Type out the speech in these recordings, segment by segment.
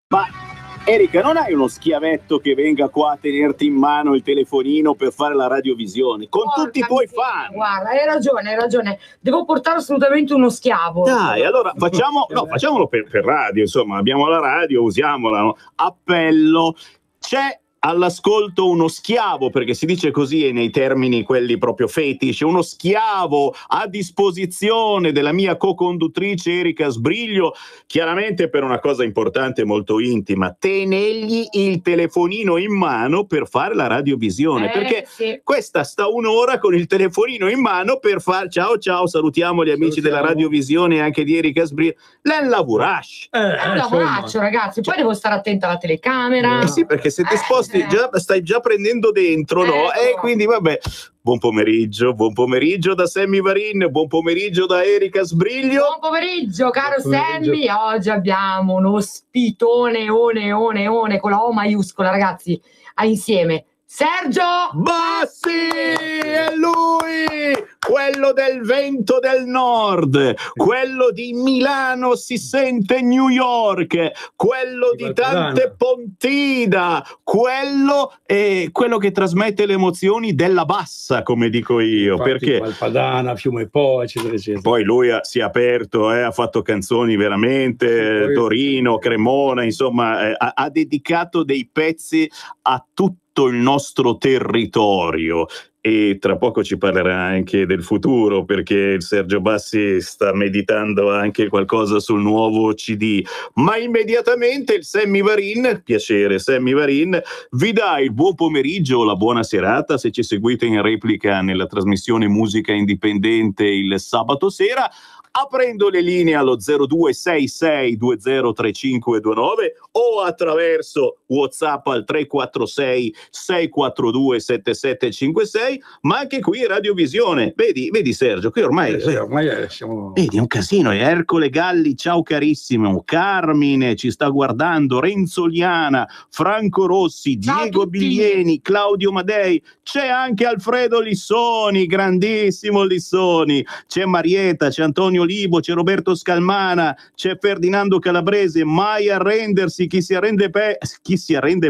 Ma Erika, non hai uno schiavetto che venga qua a tenerti in mano il telefonino per fare la radiovisione? Con tutti i tuoi fan! Guarda, hai ragione, hai ragione. Devo portare assolutamente uno schiavo. Dai, allora facciamolo per radio, insomma, abbiamo la radio, usiamola, no? Appello, c'è all'ascolto uno schiavo, perché si dice così nei termini quelli proprio fetish, uno schiavo a disposizione della mia co-conduttrice Erika Sbriglio, chiaramente per una cosa importante e molto intima, tenergli il telefonino in mano per fare la radiovisione, perché sì. questa sta un'ora con il telefonino in mano per fare ciao, salutiamo gli amici della radiovisione e anche di Erika Sbriglio. È un lavoraccio. È un lavoraccio, ragazzi. Poi devo stare attenta alla telecamera. Sì, perché siete esposti, stai già prendendo dentro, no? E quindi vabbè. Buon pomeriggio da Sammy Varin, buon pomeriggio da Erika Sbriglio. Buon pomeriggio, caro Sammy. Oggi abbiamo un ospitone, one, con la O maiuscola, ragazzi. Insieme. Sergio Bassi! È lui! Quello del vento del nord, quello di Milano si sente New York, quello di tante Pontida, quello che trasmette le emozioni della bassa, come dico io. Infatti, perché Valpadana, Fiume Po, eccetera, eccetera. Poi lui si è aperto, ha fatto canzoni veramente, Sì, Torino, Cremona, insomma, ha dedicato dei pezzi a tutto il nostro territorio. E tra poco ci parlerà anche del futuro, perché Sergio Bassi sta meditando anche qualcosa sul nuovo CD. Ma immediatamente il Sammy Varin, piacere Sammy Varin, vi dà il buon pomeriggio o la buona serata se ci seguite in replica nella trasmissione Musica Indipendente il sabato sera, aprendo le linee allo 0266203529 o attraverso WhatsApp al 346 642 7756, ma anche qui Radiovisione. Vedi Sergio, qui ormai siamo... Vedi, è un casino. Ercole Galli, ciao carissimo, Carmine ci sta guardando, Renzo Liana, Franco Rossi, Diego Biglieni, Claudio Madei, c'è anche Alfredo Lissoni, grandissimo Lissoni, c'è Marietta, c'è Antonio Libo, c'è Roberto Scalmana, c'è Ferdinando Calabrese, mai arrendersi, chi si arrende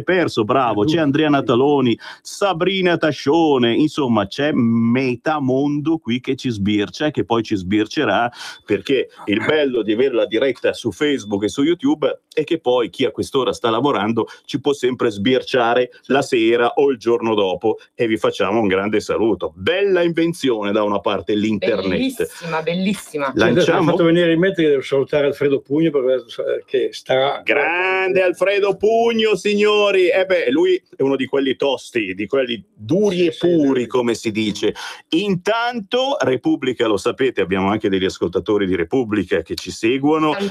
perso, bravo, c'è Andrea Nataloni, Sabrina Tascione, insomma c'è metà mondo qui che ci sbircia e che poi ci sbircerà, perché il bello di avere la diretta su Facebook e su YouTube è che poi chi a quest'ora sta lavorando ci può sempre sbirciare la sera o il giorno dopo, e vi facciamo un grande saluto. Bella invenzione da una parte l'internet. Bellissima. Mi ha fatto venire in mente che devo salutare Alfredo Pugno che starà... Grande Alfredo Pugno, signori! Lui è uno di quelli tosti, di quelli duri e puri, come si dice. Intanto Repubblica, lo sapete, abbiamo anche degli ascoltatori di Repubblica che ci seguono e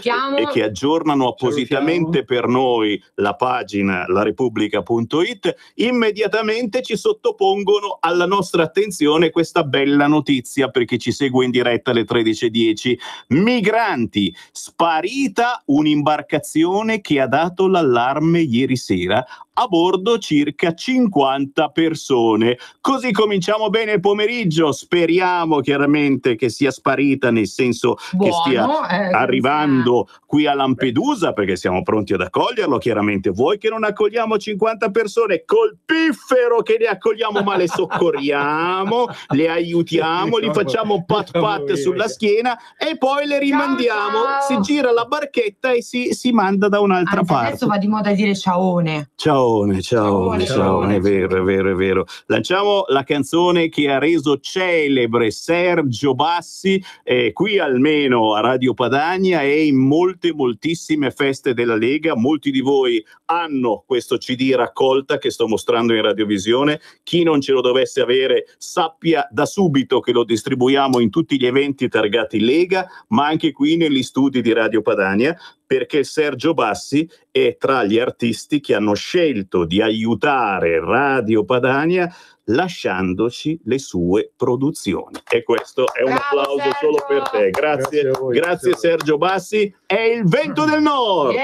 che aggiornano appositamente per noi la pagina larepubblica.it. Immediatamente ci sottopongono alla nostra attenzione questa bella notizia, perché ci segue in diretta alle 13:10. Migranti, sparita un'imbarcazione che ha dato l'allarme ieri sera, a bordo circa 50 persone. Così cominciamo bene il pomeriggio, speriamo chiaramente che sia sparita, nel senso che stia arrivando qui a Lampedusa, perché siamo pronti ad accoglierlo, chiaramente. Vuoi che non accogliamo 50 persone? Col piffero che le accogliamo, ma le soccorriamo, le aiutiamo, li facciamo pat pat sulla schiena e poi le rimandiamo. Si gira la barchetta e si manda da un'altra parte. Adesso va di moda dire ciaone. Ciaone, è vero. Lanciamo la canzone che ha reso celebre Sergio Bassi, qui almeno a Radio Padania e in moltissime feste della Lega. Molti di voi hanno questo CD raccolta che sto mostrando in radiovisione. Chi non ce lo dovesse avere sappia da subito che lo distribuiamo in tutti gli eventi targati Lega, ma anche qui negli studi di Radio Padania, perché Sergio Bassi è tra gli artisti che hanno scelto di aiutare Radio Padania lasciandoci le sue produzioni. E questo è un applauso Sergio! Solo per te. Grazie Sergio Bassi. È il vento del nord!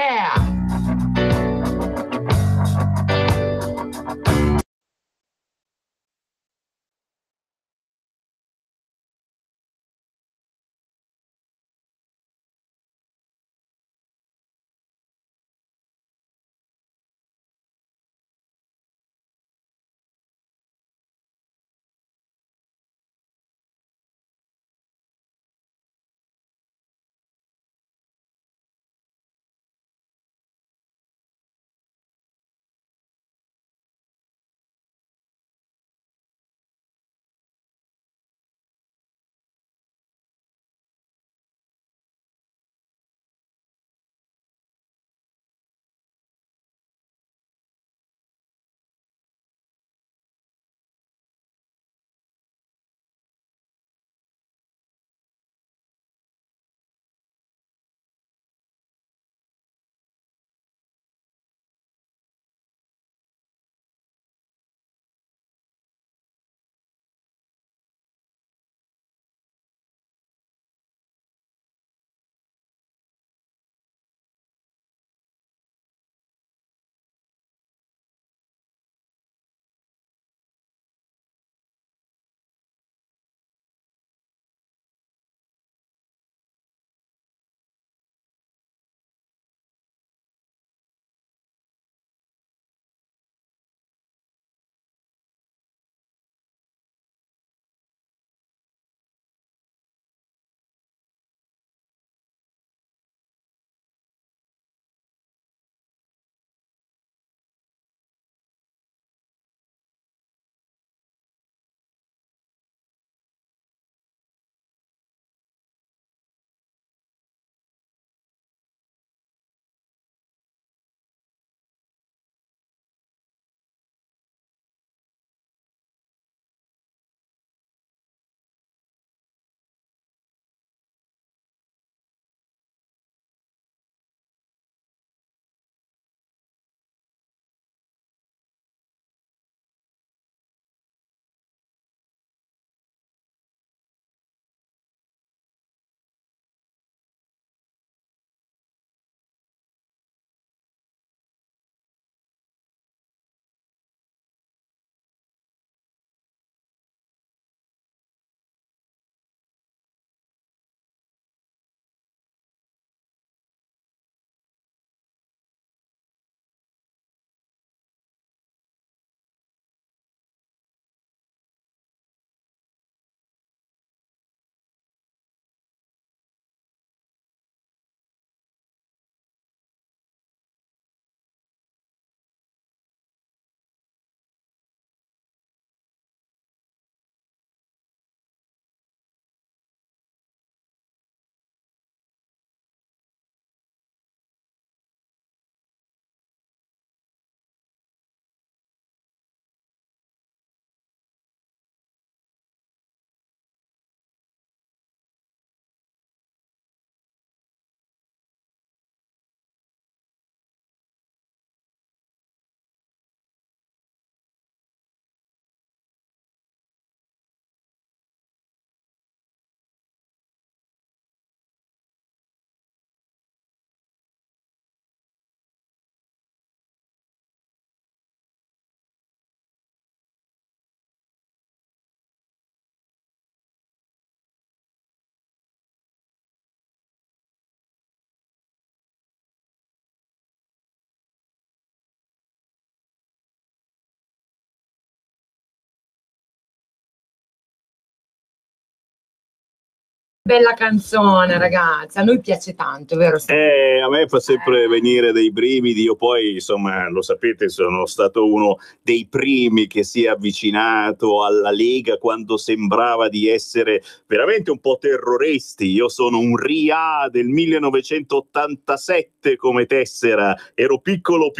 Bella canzone, ragazzi, a noi piace tanto, vero? A me fa sempre venire dei brividi. Io poi, insomma, lo sapete, sono stato uno dei primi che si è avvicinato alla Lega quando sembrava di essere veramente un po' terroristi. Io sono un RIA del 1987 come tessera, ero piccolo,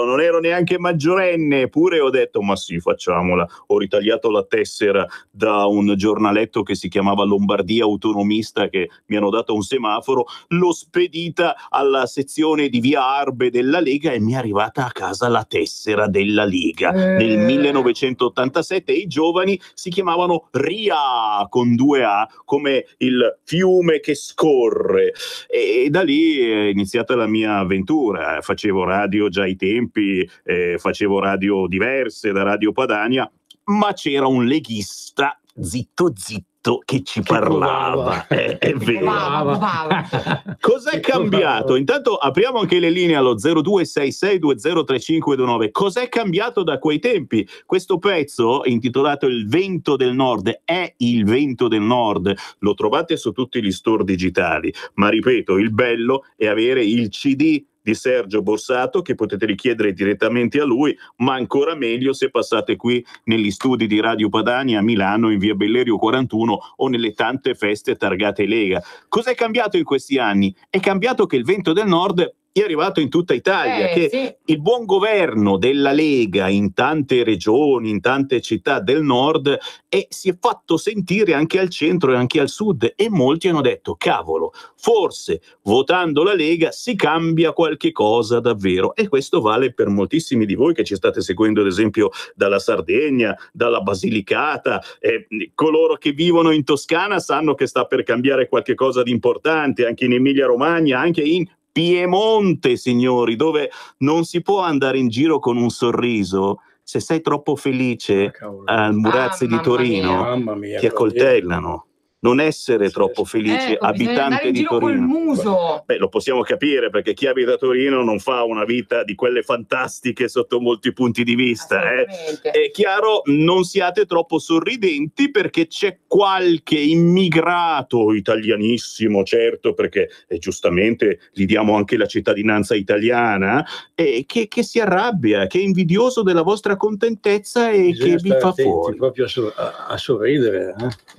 non ero neanche maggiorenne, eppure ho detto ma sì, facciamola. Ho ritagliato la tessera da un giornaletto che si chiamava Lombardia Autonomista, che mi hanno dato un semaforo, l'ho spedita alla sezione di via Arbe della Lega e mi è arrivata a casa la tessera della Lega nel 1987. I giovani si chiamavano RIA con 2 A, come il fiume che scorre, e da lì è iniziata la mia avventura. Facevo radio già ai tempi, facevo radio diverse da Radio Padania, ma c'era un leghista zitto che ci parlava. È vero. Cos'è cambiato? Intanto apriamo anche le linee allo 0266203529. Cos'è cambiato da quei tempi? Questo pezzo, intitolato Il vento del nord, è il vento del nord. Lo trovate su tutti gli store digitali, ma ripeto, il bello è avere il CD di Sergio Borsato, che potete richiedere direttamente a lui, ma ancora meglio se passate qui negli studi di Radio Padania a Milano, in via Bellerio 41, o nelle tante feste targate Lega. Cos'è cambiato in questi anni? È cambiato che il vento del nord è arrivato in tutta Italia, che sì. Il buon governo della Lega in tante regioni, in tante città del nord, si è fatto sentire anche al centro e anche al sud, e molti hanno detto cavolo, forse votando la Lega si cambia qualche cosa davvero. E questo vale per moltissimi di voi che ci state seguendo, ad esempio dalla Sardegna, dalla Basilicata. Coloro che vivono in Toscana sanno che sta per cambiare qualche cosa di importante, anche in Emilia Romagna, anche in Piemonte, signori, dove non si può andare in giro con un sorriso. Se sei troppo felice al Murazzi di Torino, ti accoltellano. Non essere troppo felice, abitante di Torino. Col muso. Beh, lo possiamo capire, perché chi abita a Torino non fa una vita di quelle fantastiche sotto molti punti di vista. È chiaro, non siate troppo sorridenti, perché c'è qualche immigrato italianissimo, certo, perché giustamente gli diamo anche la cittadinanza italiana, che si arrabbia, che è invidioso della vostra contentezza e che vi fa fuori. Proprio a sorridere.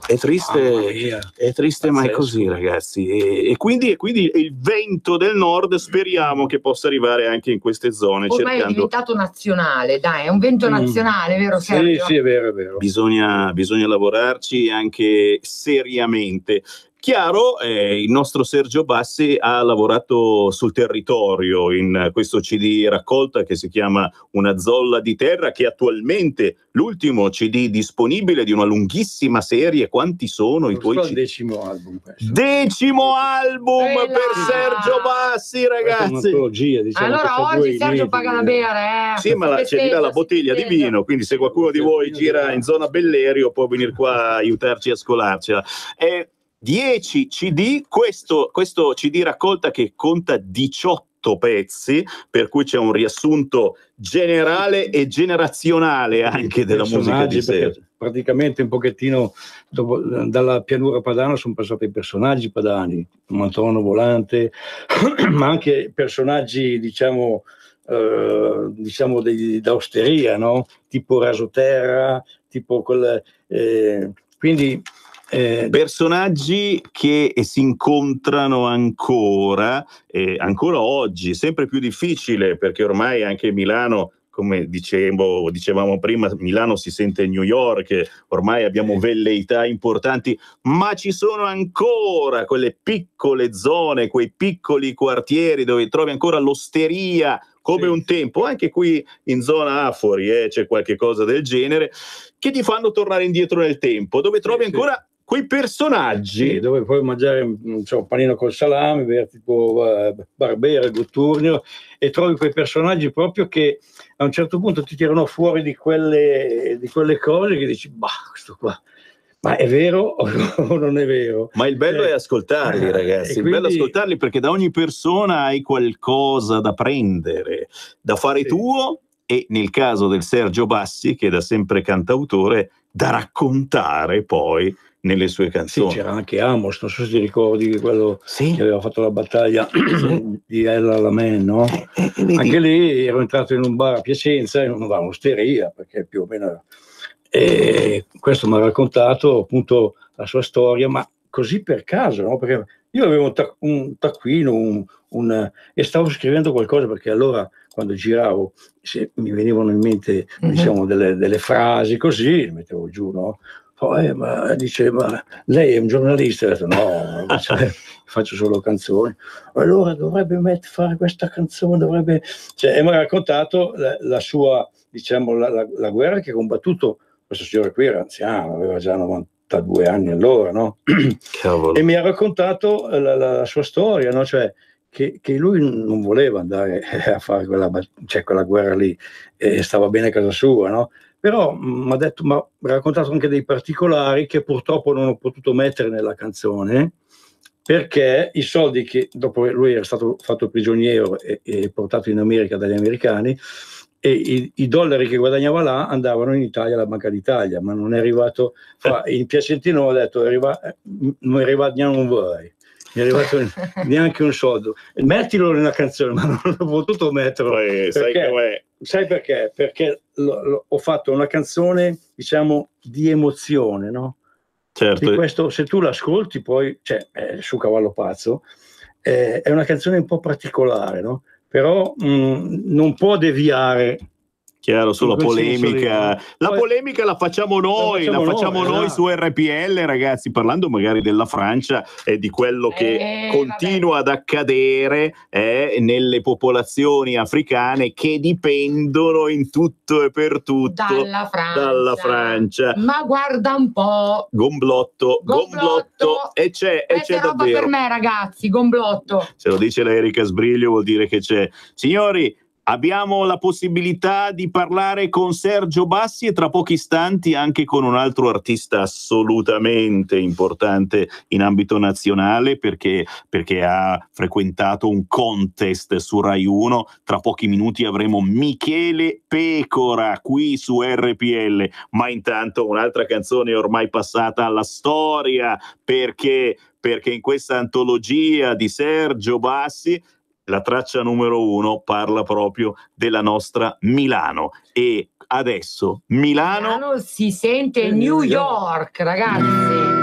È triste. È triste, ma è così, ragazzi. E quindi il vento del nord speriamo che possa arrivare anche in queste zone. Ormai è diventato nazionale, dai, è un vento nazionale, vero Sergio? Sì, è vero. Bisogna lavorarci anche seriamente. Chiaro, il nostro Sergio Bassi ha lavorato sul territorio in questo CD raccolta che si chiama Una zolla di terra, che è attualmente l'ultimo CD disponibile di una lunghissima serie. Quanti sono i tuoi CD? Il 10° album. Questo. 10° album per Sergio Bassi, ragazzi. Diciamo, allora oggi Sergio paga da bere. Sì, ma c'è lì la bottiglia di vino, quindi se qualcuno di voi gira in zona Bellerio può venire qua a aiutarci a scolarcela. 10 CD, questo CD raccolta che conta 18 pezzi, per cui c'è un riassunto generale e generazionale anche della musica di Sergio. Praticamente un pochettino dalla pianura padana sono passati i personaggi padani, Mantono Volante, ma anche personaggi diciamo d'osteria, no? Tipo Rasoterra, tipo quel, quindi personaggi che si incontrano ancora oggi, sempre più difficile, perché ormai anche Milano, come dicevamo prima, Milano si sente New York, ormai abbiamo velleità importanti, ma ci sono ancora quelle piccole zone, quei piccoli quartieri dove trovi ancora l'osteria come un tempo. Anche qui in zona Afori c'è qualche cosa del genere, che ti fanno tornare indietro nel tempo, dove trovi ancora quei personaggi, dove puoi mangiare un panino col salame, bere tipo Barbera, Gutturnio, e trovi quei personaggi proprio che a un certo punto ti tirano fuori di quelle cose che dici, questo qua, ma è vero o non è vero? Ma il bello è ascoltarli, ragazzi, il bello è ascoltarli, perché da ogni persona hai qualcosa da prendere, da fare tuo, e nel caso del Sergio Bassi, che da sempre cantautore, da raccontare poi nelle sue Sì, canzoni. c'era anche Amos, non so se ti ricordi quello Sì. che aveva fatto la battaglia di El Alamein, no? Vedi? Anche lì ero entrato in un bar a Piacenza, in un'osteria, perché più o meno... E questo mi ha raccontato appunto la sua storia, ma così per caso, no? Perché io avevo un taccuino, e stavo scrivendo qualcosa, perché allora quando giravo mi venivano in mente, diciamo, delle frasi così, le mettevo giù, no? Poi ma dice, ma lei è un giornalista? Ho detto no, faccio solo canzoni. Allora dovrebbe fare questa canzone, dovrebbe... Cioè, e mi ha raccontato la sua, diciamo, la guerra che ha combattuto. Questo signore qui era anziano, aveva già 92 anni allora, no? Cavolo. E mi ha raccontato la sua storia, no? Cioè, che lui non voleva andare a fare quella guerra lì, e stava bene a casa sua, no? Però mi ha raccontato anche dei particolari che purtroppo non ho potuto mettere nella canzone, perché i soldi che dopo lui era stato fatto prigioniero e portato in America dagli americani, e i dollari che guadagnava là andavano in Italia alla Banca d'Italia, ma non è arrivato, in Piacentino ho detto non è arrivato neanche un vuoi. Mi è arrivato neanche un soldo. Mettilo nella canzone, ma non ho potuto metterlo. Poi, sai perché? Perché ho fatto una canzone, diciamo, di emozione, no? Certo. Di questo, se tu l'ascolti poi, cioè, su Cavallo Pazzo, è una canzone un po' particolare, no? Però non può deviare. Chiaro, sulla polemica. Lì, no? La polemica la facciamo noi, noi su RPL, ragazzi, parlando magari della Francia e di quello che continua ad accadere nelle popolazioni africane che dipendono in tutto e per tutto dalla Francia. Ma guarda un po'. Gomblotto. E c'è roba davvero. Per me, ragazzi, Gomblotto. Se lo dice la Erika Sbriglio vuol dire che c'è. Signori, abbiamo la possibilità di parlare con Sergio Bassi e tra pochi istanti anche con un altro artista assolutamente importante in ambito nazionale, perché ha frequentato un contest su Rai 1. Tra pochi minuti avremo Michele Pecora qui su RPL, ma intanto un'altra canzone ormai passata alla storia, perché in questa antologia di Sergio Bassi la traccia numero 1 parla proprio della nostra Milano. E adesso Milano si sente New York, ragazzi.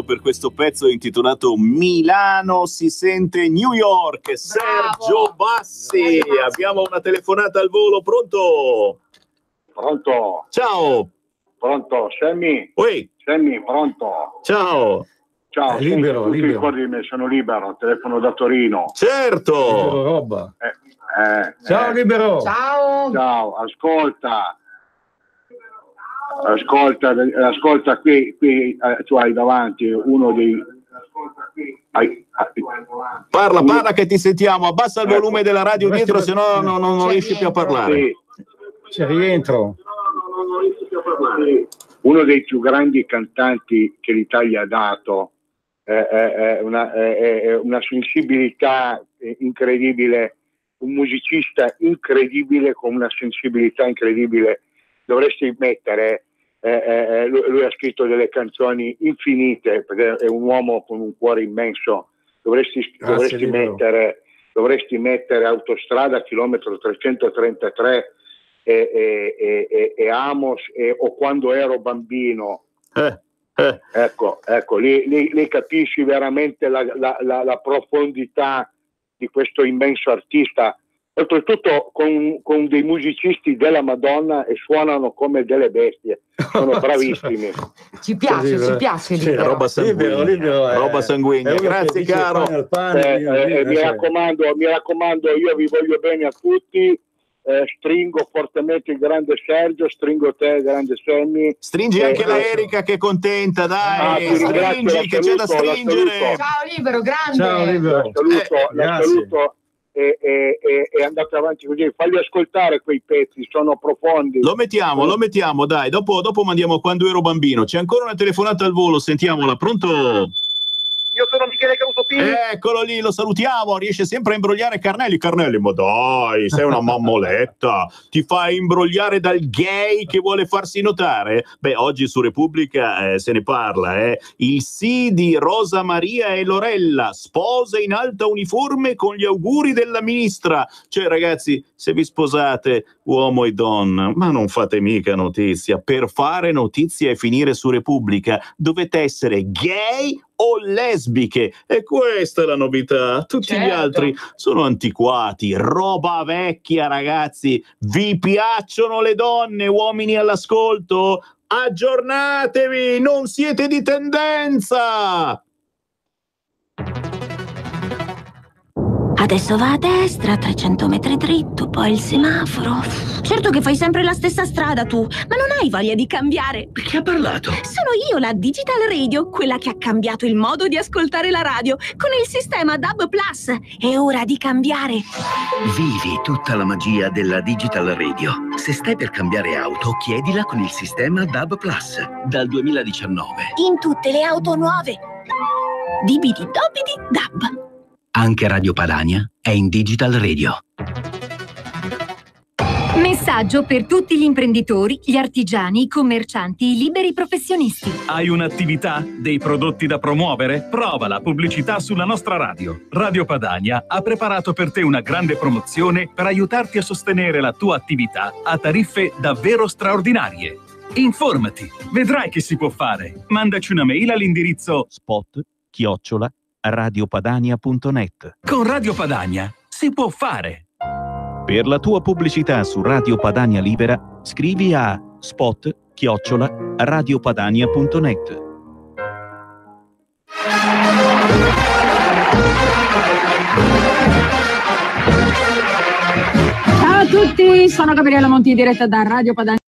per questo pezzo intitolato Milano si sente New York. Sergio Bassi. Abbiamo una telefonata al volo, pronto? Pronto? Ciao. Pronto? Sammy? Oi. Sammy, pronto? Ciao. Ciao, libero, senti, tu libero. ti ricordi di me? Sono libero, telefono da Torino. Certo. Libero roba. Ciao Libero. Ciao. Ciao, ascolta qui tu hai davanti uno dei... Parla che ti sentiamo. Abbassa il volume della radio dietro, se no non riesci più a parlare. Sì. C'è rientro. Uno dei più grandi cantanti che l'Italia ha dato, una sensibilità incredibile, un musicista incredibile con una sensibilità incredibile. Dovresti mettere, lui ha scritto delle canzoni infinite, perché è un uomo con un cuore immenso. Dovresti mettere Autostrada chilometro 333 e Amos o Quando ero bambino. Ecco, lì capisci veramente la profondità di questo immenso artista, oltretutto con dei musicisti della Madonna, e suonano come delle bestie, sono bravissimi. Ci piace Libero. Roba sanguigna. Libero, roba sanguigna. Grazie caro. Mi raccomando, io vi voglio bene a tutti. Stringo fortemente il grande Sergio, stringo te, grande Sammy. Stringi anche la Erika che è contenta, dai, stringi che c'è da stringere. Ciao Libero, grande. Ciao Libero. La saluto e andate avanti così, fagli ascoltare quei pezzi, sono profondi. Lo mettiamo, dai, dopo mandiamo Quando ero bambino. C'è ancora una telefonata al volo, sentiamola, pronto? Io sono Michele Causopini. Eccolo lì, lo salutiamo, riesce sempre a imbrogliare Carnelli, ma dai, sei una mammoletta, ti fai imbrogliare dal gay che vuole farsi notare? Beh, oggi su Repubblica se ne parla, il sì di Rosa Maria e Lorella, spose in alta uniforme con gli auguri della ministra. Cioè ragazzi, se vi sposate uomo e donna, ma non fate mica notizia, per fare notizia e finire su Repubblica dovete essere gay o lesbiche, e questa è la novità. Tutti gli altri sono antiquati, roba vecchia. Ragazzi, vi piacciono le donne, uomini all'ascolto? Aggiornatevi, non siete di tendenza. Adesso va a destra, 300 metri dritto, poi il semaforo. Certo che fai sempre la stessa strada tu, ma non hai voglia di cambiare. Chi ha parlato? Sono io, la Digital Radio, quella che ha cambiato il modo di ascoltare la radio con il sistema DAB+. È ora di cambiare. Vivi tutta la magia della Digital Radio. Se stai per cambiare auto, chiedila con il sistema DAB+. Dal 2019. In tutte le auto nuove. Dibidi dobidi DAB. Anche Radio Padania è in Digital Radio. Messaggio per tutti gli imprenditori, gli artigiani, i commercianti, i liberi professionisti. Hai un'attività? Dei prodotti da promuovere? Prova la pubblicità sulla nostra radio. Radio Padania ha preparato per te una grande promozione per aiutarti a sostenere la tua attività a tariffe davvero straordinarie. Informati, vedrai che si può fare. Mandaci una mail all'indirizzo spot@radiopadania.net. Con Radio Padania si può fare. Per la tua pubblicità su Radio Padania Libera, scrivi a spot@radiopadania.net. Ciao a tutti, sono Gabriella Monti in diretta da Radio Padania.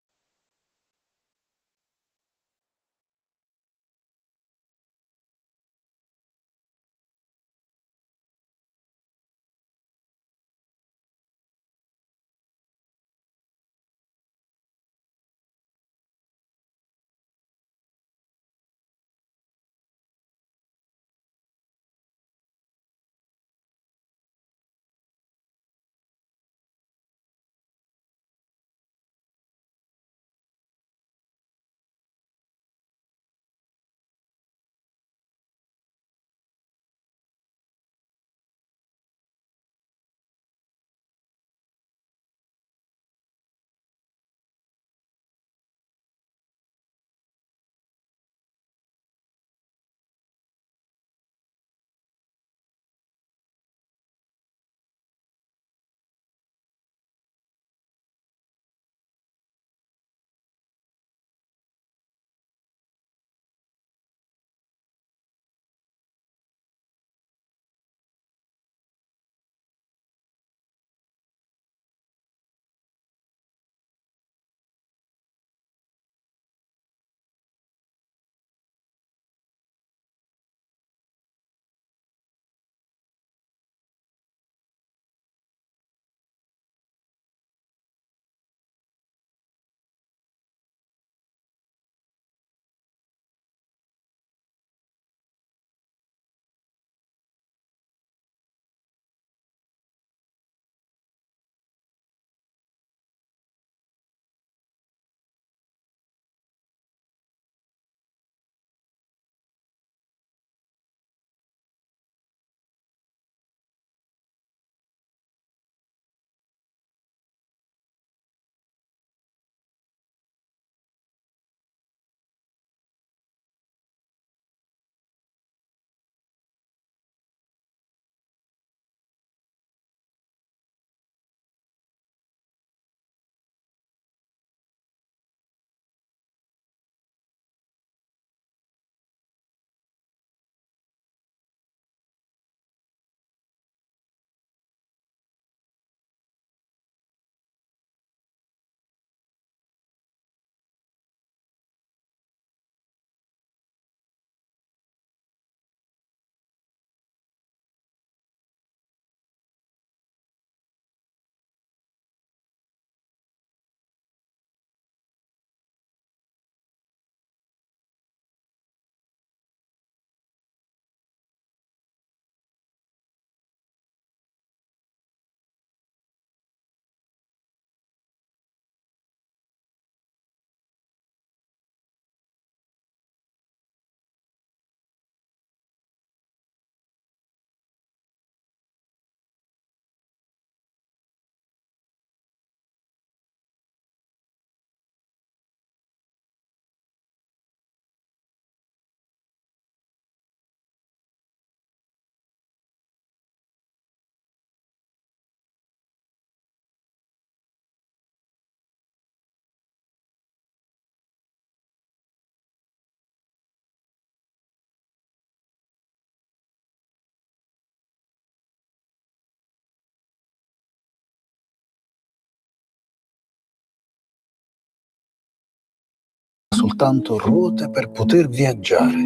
soltanto ruote per poter viaggiare,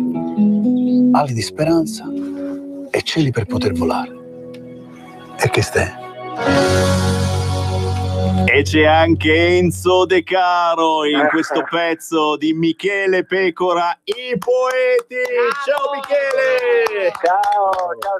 ali di speranza e cieli per poter volare. E che stai? E c'è anche Enzo De Caro in questo pezzo di Michele Pecora, I Poeti. Ciao Michele! Ciao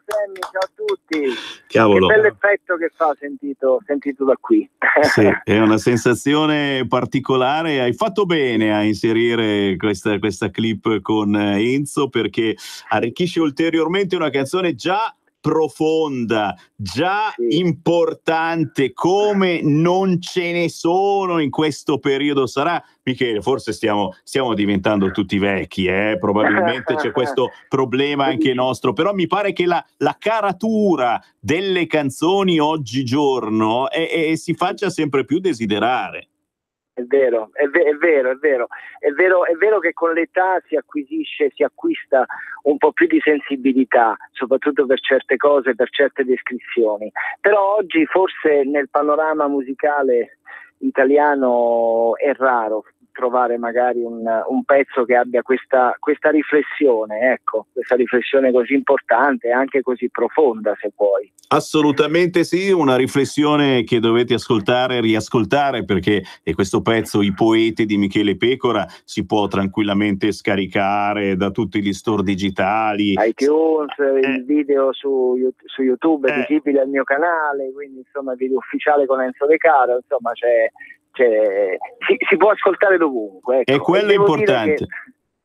Sammy, ciao a tutti. Cavolo. Che bell'effetto che fa sentito da qui. Sì, è una sensazione particolare. Hai fatto bene a inserire questa clip con Enzo, perché arricchisce ulteriormente una canzone già profonda, già importante, come non ce ne sono in questo periodo. Sarà, Michele, forse stiamo diventando tutti vecchi, probabilmente c'è questo problema anche nostro, però mi pare che la caratura delle canzoni oggigiorno si faccia sempre più desiderare. È vero che con l'età si acquista un po' più di sensibilità, soprattutto per certe cose, per certe descrizioni. Però oggi forse nel panorama musicale italiano è raro trovare magari un pezzo che abbia questa riflessione, ecco, questa riflessione così importante e anche così profonda, se vuoi. Assolutamente sì, una riflessione che dovete ascoltare e riascoltare, perché questo pezzo, I Poeti di Michele Pecora, si può tranquillamente scaricare da tutti gli store digitali. iTunes, il video su YouTube è visibile al mio canale, quindi insomma video ufficiale con Enzo De Caro, insomma si può ascoltare dovunque, ecco. E quello è importante.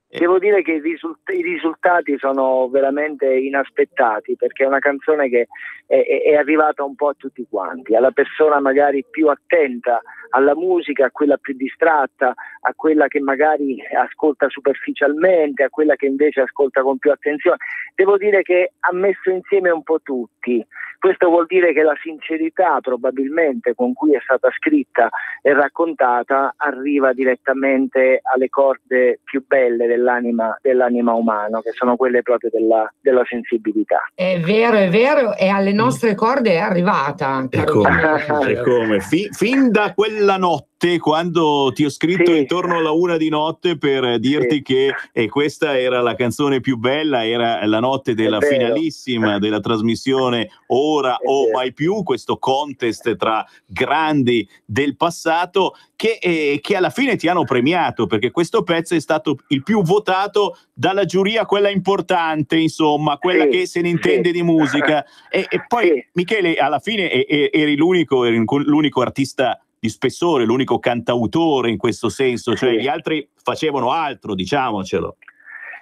Devo dire che i risultati sono veramente inaspettati, perché è una canzone che è arrivata un po' a tutti quanti, alla persona magari più attenta alla musica, a quella più distratta, a quella che magari ascolta superficialmente, a quella che invece ascolta con più attenzione. Devo dire che ha messo insieme un po' tutti. Questo vuol dire che la sincerità probabilmente con cui è stata scritta e raccontata arriva direttamente alle corde più belle dell'anima umano, che sono quelle proprio della sensibilità. È vero, e alle nostre corde è arrivata. E come? Fin da quella notte, quando ti ho scritto intorno alla 1 di notte per dirti che questa era la canzone più bella, era la notte della finalissima della trasmissione Ora o Mai Più, questo contest tra grandi del passato che alla fine ti hanno premiato, perché questo pezzo è stato il più votato dalla giuria, quella importante, insomma, quella che se ne intende di musica. E poi Michele, alla fine eri l'unico artista di spessore, l'unico cantautore in questo senso, cioè gli altri facevano altro, diciamocelo.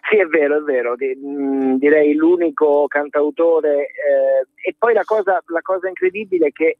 Sì, è vero, direi l'unico cantautore, e poi la cosa incredibile è che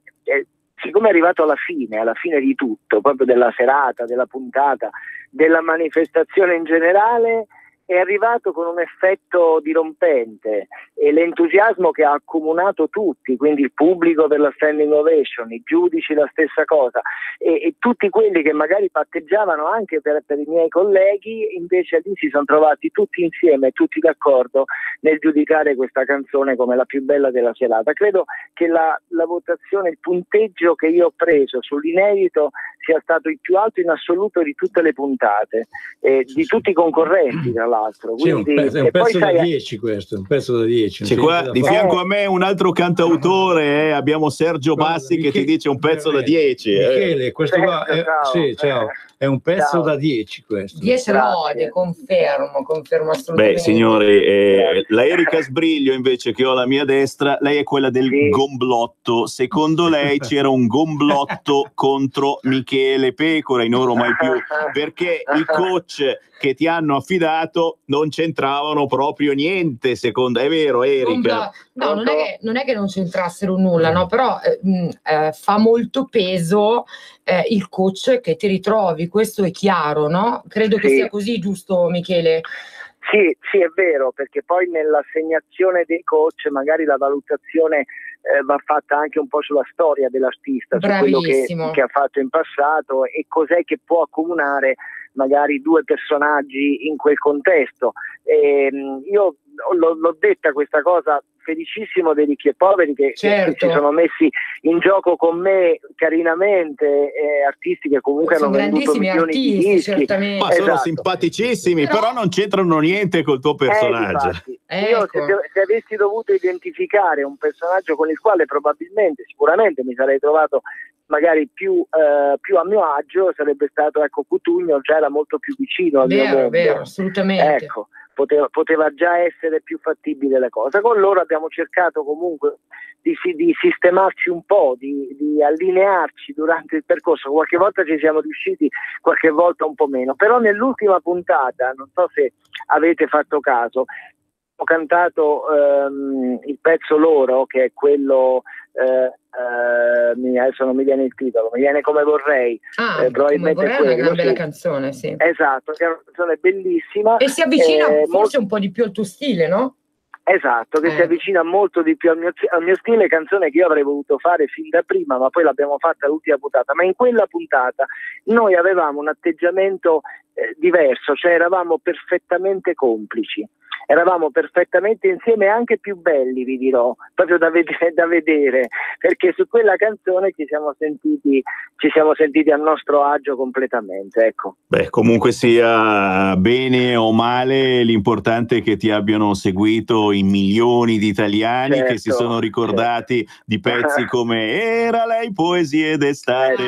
siccome è arrivato alla fine di tutto, proprio della serata, della puntata, della manifestazione in generale, è arrivato con un effetto dirompente, e l'entusiasmo che ha accomunato tutti, quindi il pubblico per la standing ovation, i giudici la stessa cosa, e tutti quelli che magari patteggiavano anche per i miei colleghi, invece lì si sono trovati tutti insieme, tutti d'accordo nel giudicare questa canzone come la più bella della serata. Credo che la votazione, il punteggio che io ho preso sull'inedito sia stato il più alto in assoluto di tutte le puntate, di tutti i concorrenti, tra l'altro. Quindi, è un pezzo da 10 questo, un pezzo da 10. C'è qua di fianco a me un altro cantautore, abbiamo Sergio Bassi che ti dice un pezzo da 10. Michele, questo qua è un pezzo da 10 questo. 10 lode, confermo assolutamente. Beh, signori, la Erika Sbriglio invece, che ho alla mia destra, lei è quella del gomblotto. Secondo lei c'era un gomblotto contro Michele Pecora in Ora o Mai Più, perché i coach che ti hanno affidato non c'entravano proprio niente, secondo. È vero, Erika? No, non è che non c'entrassero nulla, no? Però fa molto peso il coach che ti ritrovi, questo è chiaro, no? Credo che sia così, giusto Michele? Sì, è vero, perché poi nell'assegnazione dei coach magari la valutazione va fatta anche un po' sulla storia dell'artista, su quello che ha fatto in passato e cos'è che può accomunare magari due personaggi in quel contesto. Io l'ho detta questa cosa felicissimo dei Ricchi e Poveri che si sono messi in gioco con me carinamente, artisti che comunque hanno venduto milioni di dischi. Ma sono simpaticissimi, però non c'entrano niente col tuo personaggio. Io se avessi dovuto identificare un personaggio con il quale sicuramente mi sarei trovato magari più a mio agio, sarebbe stato Cutugno, già era molto più vicino al mio mondo. Vero, assolutamente. Ecco, poteva già essere più fattibile la cosa. Con loro abbiamo cercato comunque di sistemarci un po', di allinearci durante il percorso. Qualche volta ci siamo riusciti, qualche volta un po' meno. Però nell'ultima puntata, non so se avete fatto caso, ho cantato il pezzo loro, che è quello adesso non mi viene il titolo, mi viene Come Vorrei. Probabilmente è una gran bella canzone, sì. Esatto, che è una canzone bellissima e si avvicina forse un po' di più al tuo stile, no? Esatto, che si avvicina molto di più al mio stile, canzone che io avrei voluto fare fin da prima, ma poi l'abbiamo fatta all'ultima puntata. Ma in quella puntata noi avevamo un atteggiamento diverso, cioè eravamo perfettamente complici, eravamo perfettamente insieme, anche più belli, vi dirò, proprio da vedere, perché su quella canzone ci siamo sentiti a nostro agio completamente, ecco. Beh, comunque sia, bene o male, l'importante è che ti abbiano seguito in milioni di italiani che si sono ricordati di pezzi come Era lei poesie d'estate,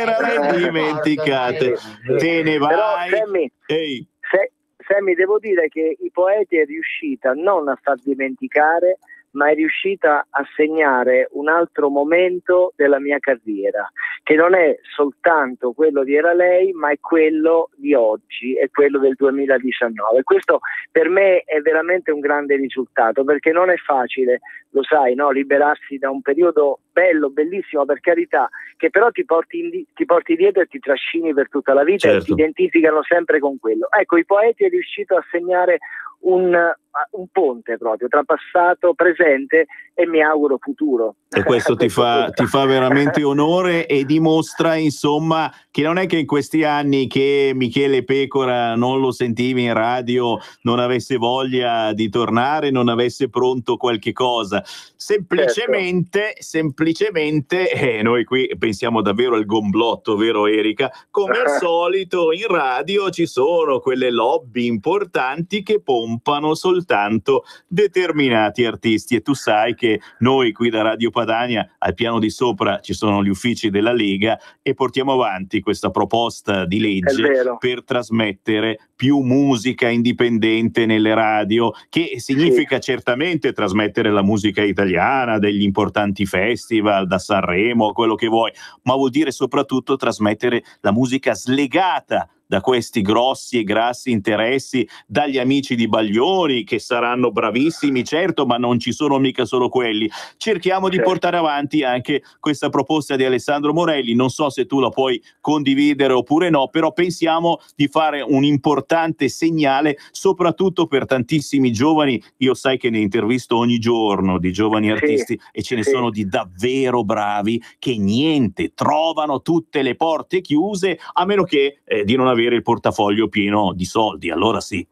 era lei dimenticate, te ne vai. Però, Sammy, devo dire che I Poeti è riuscita non a far dimenticare, ma è riuscita a segnare un altro momento della mia carriera, che non è soltanto quello di Era lei, ma è quello di oggi, è quello del 2019. Questo per me è veramente un grande risultato, perché non è facile, lo sai, no? Liberarsi da un periodo bello, bellissimo, per carità, che però ti porti dietro e ti trascini per tutta la vita, e ti identificano sempre con quello. Ecco, I Poeti è riuscito a segnare un ponte proprio tra passato, presente e mi auguro futuro. E questo ti fa veramente onore e dimostra, insomma, che non è che in questi anni che Michele Pecora non lo sentivi in radio, non avesse voglia di tornare, non avesse pronto qualche cosa. Semplicemente noi qui pensiamo davvero al gomblotto, vero Erika? Come al solito in radio ci sono quelle lobby importanti che pompano soltanto determinati artisti, e tu sai che noi qui da Radio Padania al piano di sopra ci sono gli uffici della Lega e portiamo avanti questa proposta di legge per trasmettere più musica indipendente nelle radio, che significa certamente trasmettere la musica italiana degli importanti festival, da Sanremo, quello che vuoi, ma vuol dire soprattutto trasmettere la musica slegata da questi grossi e grassi interessi, dagli amici di Baglioni, che saranno bravissimi, certo, ma non ci sono mica solo quelli. Cerchiamo di portare avanti anche questa proposta di Alessandro Morelli, non so se tu la puoi condividere oppure no, però pensiamo di fare un importante segnale, soprattutto per tantissimi giovani. Io sai che ne intervisto ogni giorno di giovani artisti e ce ne sono di davvero bravi che niente, trovano tutte le porte chiuse, a meno che di non avere il portafoglio pieno di soldi, allora sì.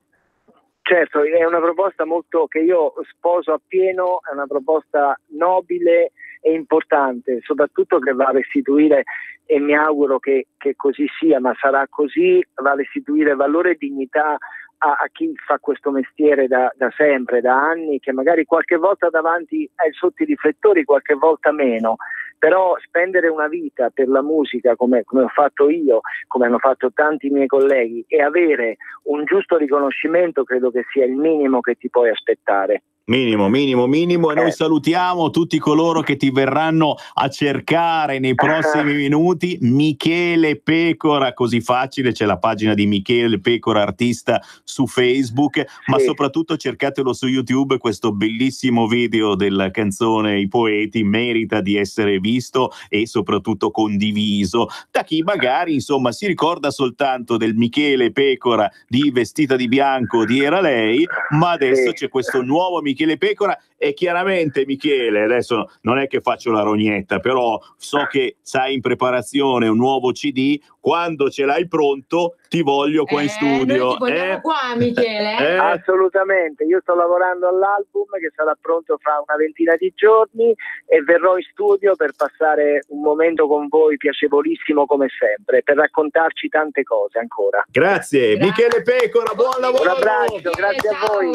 Certo, è una proposta molto che io sposo appieno, è una proposta nobile e importante, soprattutto che va a restituire, e mi auguro che così sia, ma sarà così, va a restituire valore e dignità a chi fa questo mestiere da sempre, da anni, che magari qualche volta davanti sotto i riflettori, qualche volta meno, però spendere una vita per la musica come ho fatto io, come hanno fatto tanti miei colleghi, e avere un giusto riconoscimento credo che sia il minimo che ti puoi aspettare. Minimo, e noi salutiamo tutti coloro che ti verranno a cercare nei prossimi minuti. Michele Pecora, così facile, c'è la pagina di Michele Pecora artista su Facebook, ma soprattutto cercatelo su YouTube, questo bellissimo video della canzone I Poeti merita di essere visto e soprattutto condiviso da chi magari, insomma, si ricorda soltanto del Michele Pecora di Vestita di bianco di Era lei, ma adesso c'è questo nuovo Michele Pecora. E chiaramente, Michele, adesso non è che faccio la rognetta, però so che sai in preparazione un nuovo CD. quando ce l'hai pronto ti voglio qua in studio. Noi ti vogliamo qua, Michele. Assolutamente, io sto lavorando all'album che sarà pronto fra una ventina di giorni e verrò in studio per passare un momento con voi piacevolissimo come sempre, per raccontarci tante cose ancora. Grazie. Michele Pecora, buon lavoro. Un abbraccio, grazie a voi.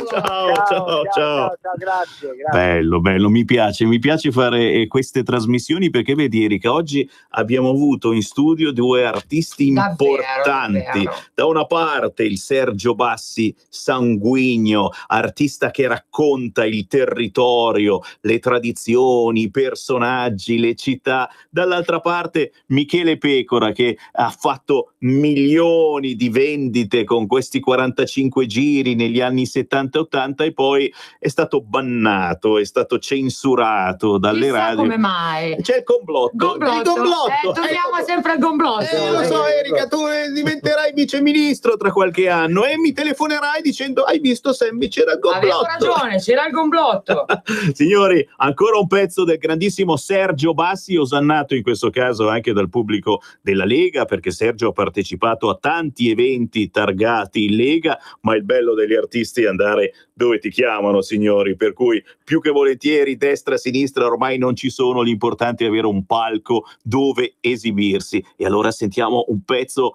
Ciao. Grazie. Bello, mi piace fare queste trasmissioni, perché vedi Erika, oggi abbiamo avuto in studio due artisti importanti. Davvero. Da una parte il Sergio Bassi sanguigno, artista che racconta il territorio, le tradizioni, i personaggi, le città. Dall'altra parte Michele Pecora, che ha fatto milioni di vendite con questi 45 giri negli anni 70-80 e poi è stato bannato, è stato censurato dalle Chissà radio. come mai? C'è il complotto. Il complotto. Torniamo sempre al complotto. Lo so Erika, tu diventerai viceministro tra qualche anno e mi telefonerai dicendo: hai visto Sammy, c'era il complotto. Avevo ragione, c'era il complotto. Signori, ancora un pezzo del grandissimo Sergio Bassi, osannato in questo caso anche dal pubblico della Lega, perché Sergio ha partecipato a tanti eventi targati in Lega, ma il bello degli artisti è andare dove ti chiamano, signori, per cui più che volentieri destra, sinistra ormai non ci sono, l'importante è avere un palco dove esibirsi. E allora sentiamo un pezzo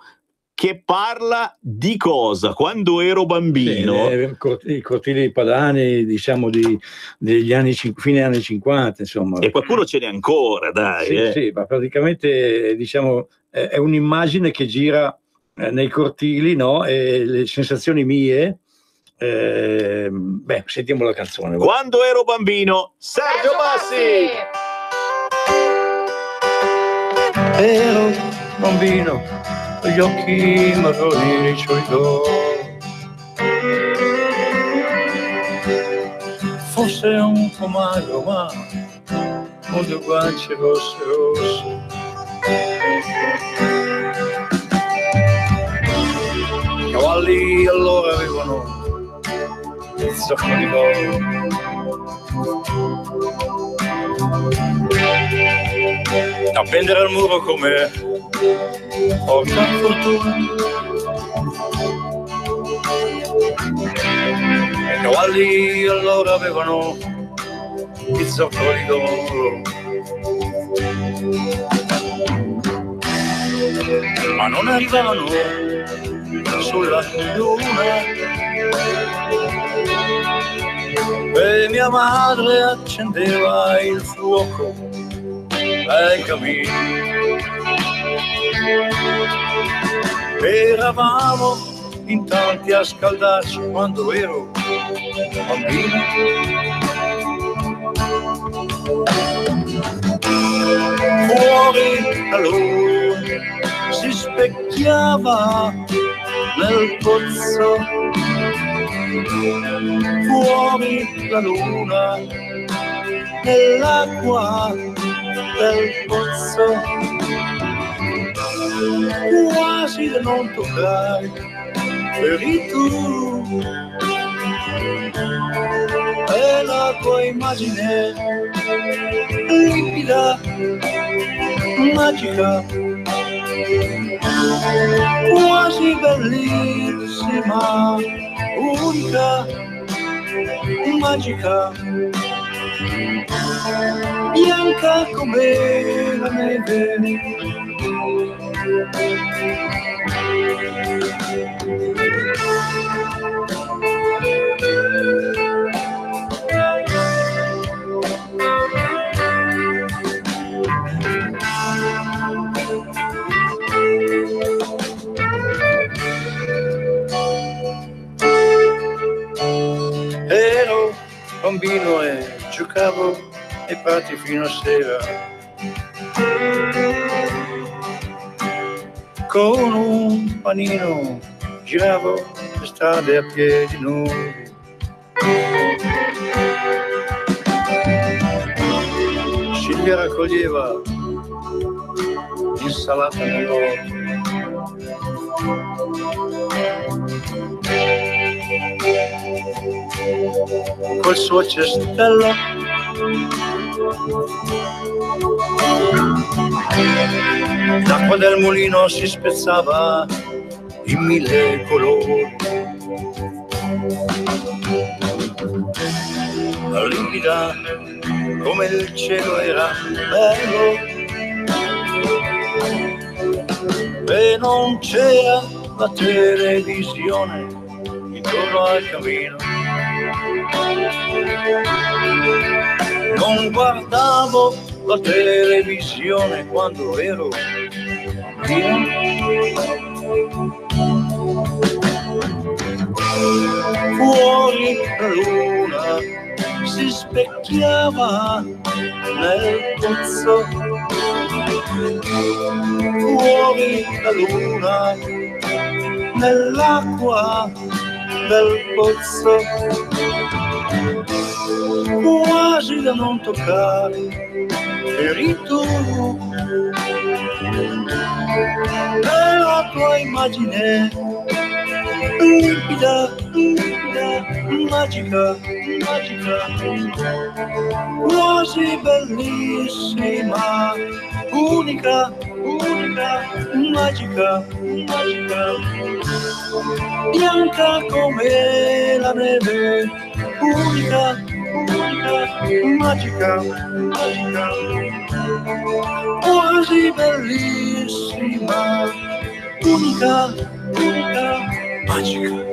che parla di cosa? Quando ero bambino, i cortili padani, diciamo degli anni fine anni 50, insomma. E qualcuno ce n'è ancora, dai. Sì, ma praticamente diciamo è un'immagine che gira nei cortili, no? E le sensazioni mie. Sentiamo la canzone. Quando ero bambino, Sergio Bassi. Ero bambino, con gli occhi marroni riccioli d'oro, forse un po' magro, ma con due guance rosse. I cavalli allora avevano zoccoli d'oro, da appendere al muro come porta fortuna. I cavalli allora avevano i zoccoli d'oro, ma non arrivavano sulla luna. E mia madre accendeva il fuoco ai camini. Eravamo in tanti a scaldarci quando ero bambino. Fuori la luna si specchiava nel pozzo, fuori la luna nell'acqua del pozzo, quasi da non toccare, eri tu e la tua immagine limpida, magica, quasi bellissima, unica, magica, bianca come la neve. Ero bambino e giocavo ai prati fino a sera, con un panino giravo le strade a piedi nudi. Silvia raccoglieva insalata nell'orto. Col suo cestello L'acqua del mulino si spezzava in 1000 colori, livida come il cielo era bello, e non c'era la televisione intorno al camino. Non guardavo la televisione quando ero bambino. Fuori la luna si specchiava nel pozzo, fuori la luna nell'acqua del pozzo, quasi da non toccare, eri tu, la tua immagine limpida, limpida, magica, magica, quasi bellissima, unica, unica, magica, magica, bianca come la neve, unica, unica, magica, magica, quasi bellissima, unica, unica, magica.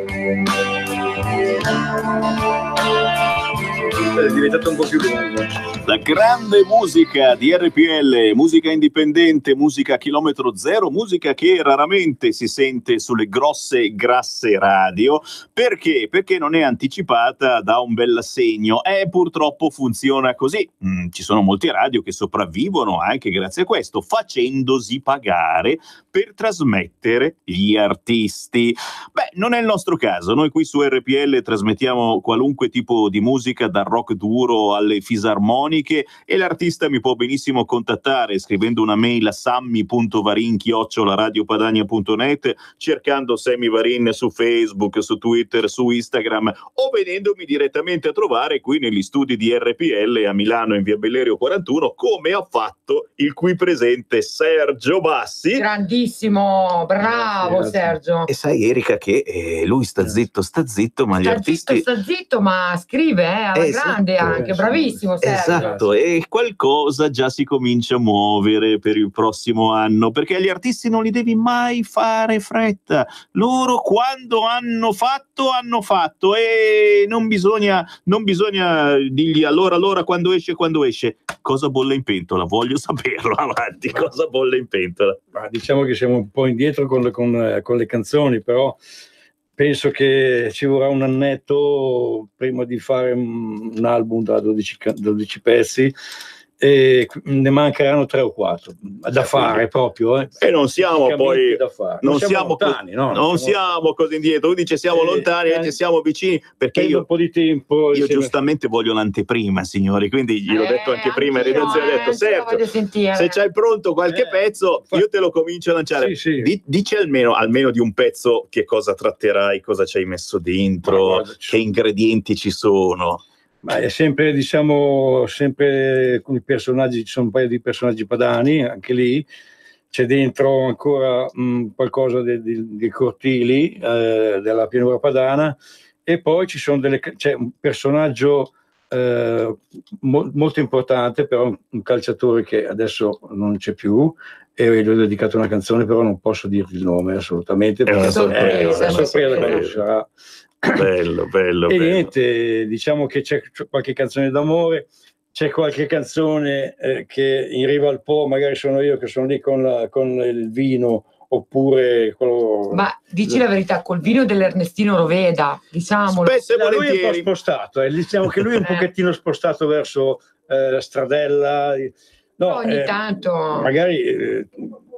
È diventato un po' più lungo. La grande musica di RPL, musica indipendente, musica a chilometro zero, musica che raramente si sente sulle grosse e grasse radio. Perché? Perché non è anticipata da un bell'assegno e purtroppo funziona così. Ci sono molti radio che sopravvivono anche grazie a questo, facendosi pagare per trasmettere gli artisti. Beh, non è il nostro caso. Noi qui su RPL trasmettiamo qualunque tipo di musica, dal rock duro alle fisarmoniche, e l'artista mi può benissimo contattare scrivendo una mail a sammy.varin@radiopadania.net, cercando Sammy Varin su Facebook, su Twitter, su Instagram, o venendomi direttamente a trovare qui negli studi di RPL a Milano in via Bellerio 41, come ha fatto il qui presente Sergio Bassi. Grandissimo, bravo. Grazie. Sergio. E sai Erika che lui sta zitto, ma gli artisti... Sta zitto, ma scrive alla grande anche, bravissimo Sergio. Esatto, e qualcosa già si comincia a muovere per il prossimo anno, perché agli artisti non li devi mai fare fretta. Loro quando hanno fatto, e non bisogna dirgli allora quando esce. Cosa bolle in pentola? Voglio saperlo, avanti, cosa bolle in pentola? Ma diciamo che siamo un po' indietro con le canzoni, però penso che ci vorrà un annetto prima di fare un album da 12 pezzi, e ne mancheranno 3 o 4 da fare proprio. E non siamo poi non siamo lontani, non siamo così indietro. Lui dice siamo lontani, invece siamo vicini, perché io un po' di tempo. Io giustamente voglio l'anteprima, signori, quindi gliel'ho detto anche prima in redazione, ho detto Sergio, se c'hai pronto qualche pezzo io te lo comincio a lanciare. Dici almeno di un pezzo che cosa tratterai, cosa ci hai messo dentro, che ingredienti ci sono. Ma è sempre, diciamo, con i personaggi, ci sono un paio di personaggi padani, anche lì c'è dentro ancora qualcosa dei cortili della pianura padana, e poi c'è un personaggio molto importante, però un calciatore che adesso non c'è più, e gli ho dedicato una canzone, però non posso dirti il nome assolutamente, è una sorpresa quando sarà. Bello. Niente, diciamo che c'è qualche canzone d'amore, c'è qualche canzone che in riva al Po magari sono io che sono lì con il vino, oppure quello... Ma dici la verità, col vino dell'Ernestino Roveda, diciamolo. Spesso lui è un po' spostato, diciamo che lui è un pochettino spostato verso la Stradella. No, ogni tanto magari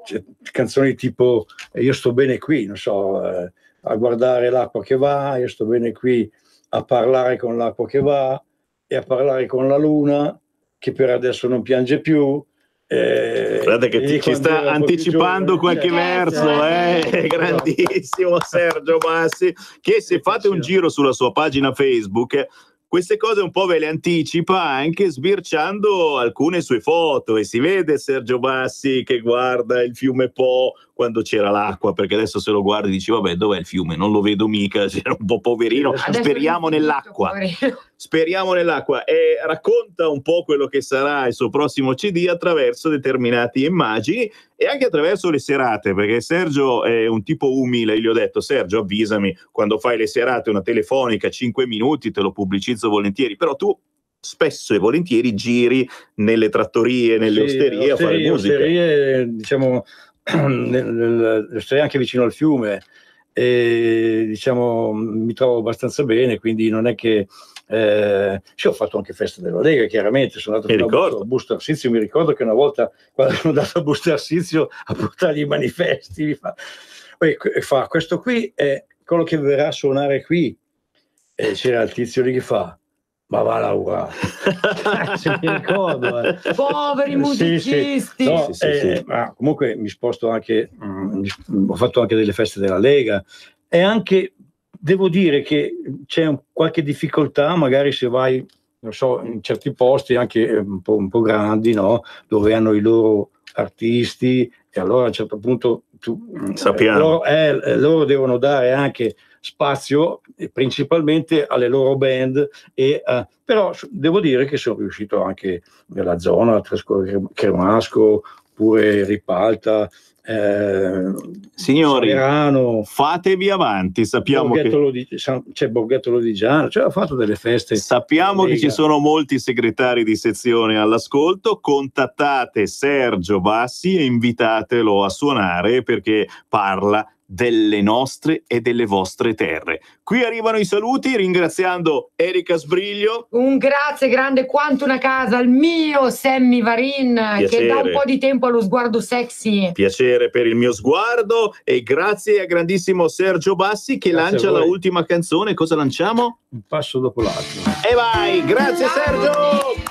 c'è canzoni tipo Io sto bene qui, non so, a guardare l'acqua che va, io sto bene qui a parlare con l'acqua che va e a parlare con la luna che per adesso non piange più. Guardate che ci sta anticipando qualche verso, grandissimo Sergio Bassi, che se fate un giro sulla sua pagina Facebook, queste cose un po' ve le anticipa anche sbirciando alcune sue foto, e si vede Sergio Bassi che guarda il fiume Po quando c'era l'acqua, perché adesso se lo guardi dici vabbè, dov'è il fiume? Non lo vedo mica, c'era un po' poverino, speriamo nell'acqua. Speriamo nell'acqua. E racconta un po' quello che sarà il suo prossimo CD attraverso determinate immagini e anche attraverso le serate, perché Sergio è un tipo umile. Gli ho detto: Sergio, avvisami quando fai le serate, una telefonica 5 minuti, te lo pubblicizzo volentieri, però tu spesso e volentieri giri nelle trattorie, nelle osterie a fare musica. Osterie, diciamo, l'osteria anche vicino al fiume, e diciamo mi trovo abbastanza bene, quindi non è che sì, ho fatto anche festa della Lega, chiaramente sono andato a Busto Arsizio. Mi ricordo che una volta, quando sono andato a Busto Arsizio a portargli i manifesti, mi fa questo qui è quello che verrà a suonare qui, e c'era il tizio lì che fa: ma va Laura, se mi ricordo, poveri musicisti. Sì. No, ma comunque mi sposto anche, ho fatto anche delle feste della Lega, e anche devo dire che c'è qualche difficoltà magari se vai, non so, in certi posti anche un po' grandi, no? Dove hanno i loro artisti, e allora a un certo punto loro devono dare anche spazio principalmente alle loro band, però devo dire che sono riuscito anche nella zona, Cremasco, oppure Ripalta, signori, Salerano, fatevi avanti, sappiamo c'è Borghetto Lodigiano, cioè ho fatto delle feste. Sappiamo che ci sono molti segretari di sezione all'ascolto. Contattate Sergio Bassi e invitatelo a suonare, perché parla delle nostre e delle vostre terre. Qui arrivano i saluti, ringraziando Erika Sbriglio. Un grazie grande quanto una casa al mio Sammy Varin, che da un po' di tempo ha lo sguardo sexy. Piacere per il mio sguardo, e grazie a grandissimo Sergio Bassi che lancia la ultima canzone. Cosa lanciamo? Un passo dopo l'altro. E vai, grazie Sergio!